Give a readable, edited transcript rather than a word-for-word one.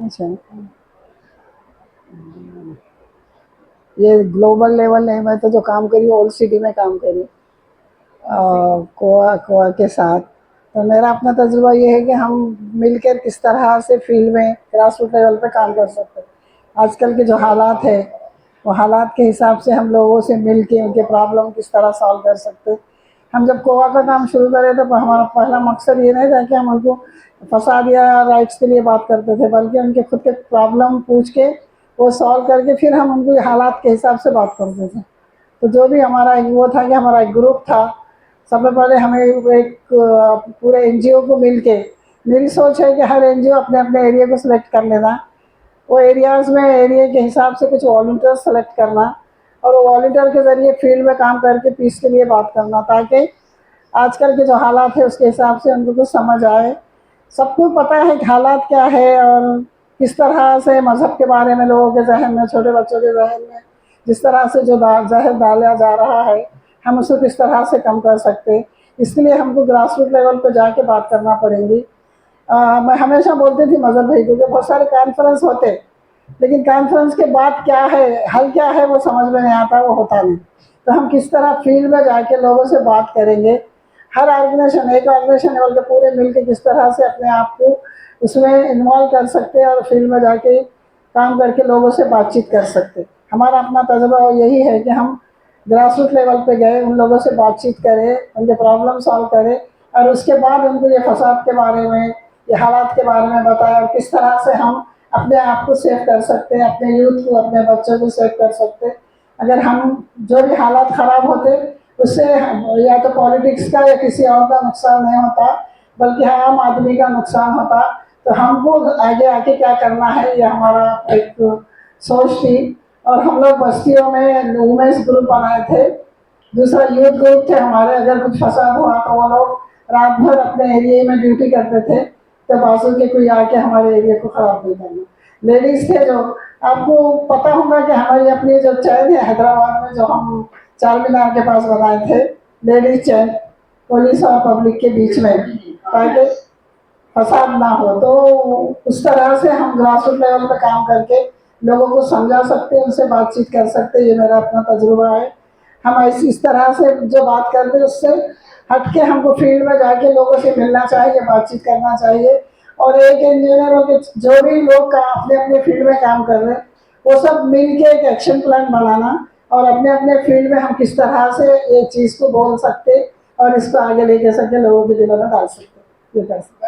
اچھا، یہ global level نہیں، میں تو جو کام کری اولڈ سٹی میں کام کری کوا کے ساتھ. تو میرا اپنا تجربہ یہ ہے کہ ہم مل کر کس طرح سے فیلڈ میں گراس روٹ لیول پہ کام کر سکتے ہیں. آج کل کے جو حالات ہے وہ حالات کے حساب سے ہم لوگوں سے مل کے ان کے پرابلم کس طرح سالو کر سکتے. ہم جب کوا کا کام شروع کرے تو ہمارا پہلا مقصد یہ نہیں تھا کہ ہم ان کو فساد یا رائٹس کے لیے بات کرتے تھے، بلکہ ان کے خود کے پرابلم پوچھ کے وہ سالو کر کے پھر ہم ان کو حالات کے حساب سے بات کرتے تھے. تو جو بھی ہمارا وہ تھا کہ ہمارا ایک گروپ تھا، سب سے پہلے ہمیں ایک پورے این جی او کو مل کے، میری سوچ ہے کہ ہر این جی او اپنے اپنے ایریا کو سلیکٹ کر لینا، وہ ایریاز میں ایریا کے حساب سے کچھ والنٹیئر سلیکٹ کرنا اور وہ والنٹیئر کے ذریعے فیلڈ میں کام کر کے پیس کے لیے بات کرنا، تاکہ آج کل کے جو حالات ہے اس کے حساب سے ان کو کچھ سمجھ آئے. سب کو پتہ ہے کہ حالات کیا ہے اور کس طرح سے مذہب کے بارے میں لوگوں کے ذہن میں، چھوٹے بچوں کے ذہن میں جس طرح سے جو زہر ڈالا جا رہا ہے ہم اس کو کس طرح سے کم کر سکتے. اس لیے ہم کو گراس روٹ لیول پہ جا کے بات کرنا پڑیں گی. میں ہمیشہ بولتی تھی مظہر بھائی کو کہ بہت سارے کانفرنس ہوتے، لیکن کانفرنس کے بعد کیا ہے، حل کیا ہے وہ سمجھ میں نہیں آتا، وہ ہوتا نہیں. تو ہم کس طرح فیلڈ میں جا کے لوگوں سے بات کریں گے. ہر آرگنیزیشن، ایک آرگنیزیشن لیول کے پورے مل کے کس طرح سے اپنے آپ کو اس میں انوالو کر سکتے اور فیلڈ میں جا کے کام کر کے لوگوں سے بات چیت کر سکتے. ہمارا اپنا تجربہ یہی ہے کہ ہم گراس روٹ لیول پہ گئے، ان لوگوں سے بات چیت کرے، ان کے پرابلم سالو کرے اور اس کے بعد ان کو یہ فساد کے بارے میں، یہ حالات کے بارے میں بتایا اور کس طرح سے ہم اپنے آپ کو سیو کر سکتے ہیں، اپنے یوتھ کو، اپنے بچوں کو سیو کر سکتے. اگر ہم جو بھی حالات خراب ہوتے اس سے یا تو پالیٹکس کا یا کسی اور کا نقصان نہیں ہوتا بلکہ عام آدمی کا نقصان ہوتا. تو ہم کو آگے آ کے کیا کرنا ہے یہ ہمارا ایک سوچ تھی. اور ہم لوگ بستیوں میں وومنس گروپ بنائے تھے، دوسرا یوتھ گروپ تھے ہمارے. اگر کچھ فساد ہوا تو وہ لوگ رات بھر اپنے ایریے میں ڈیوٹی کرتے تھے، تو بازو کے کوئی آ کے ہمارے ایریے کو خراب نہیں کرنا. لیڈیز تھے جو، آپ کو پتہ ہوگا کہ ہماری اپنی جو چین ہے حیدرآباد میں جو ہم چار مینار کے پاس بنائے تھے، لیڈیز چین پولیس اور پبلک کے بیچ میں، تاکہ فساد نہ ہو. تو اس طرح سے ہم گراس روٹ لیول پہ کام کر کے لوگوں کو سمجھا سکتے، ان سے بات چیت کر سکتے. یہ میرا اپنا تجربہ ہے. ہم ایسی اس طرح سے جو بات کرتے اس سے ہٹ کے ہم کو فیلڈ میں جا کے لوگوں سے ملنا چاہیے، بات چیت کرنا چاہیے. اور ایک انجینئر ہو کے جو بھی لوگ اپنے اپنے فیلڈ میں کام کر رہے ہیں وہ سب مل کے ایک ایکشن پلان بنانا اور اپنے اپنے فیلڈ میں ہم کس طرح سے ایک چیز کو بول سکتے اور اس کو آگے لے کے سکتے، لوگوں کے دلوں میں ڈال سکتے. یہ کر سکتے.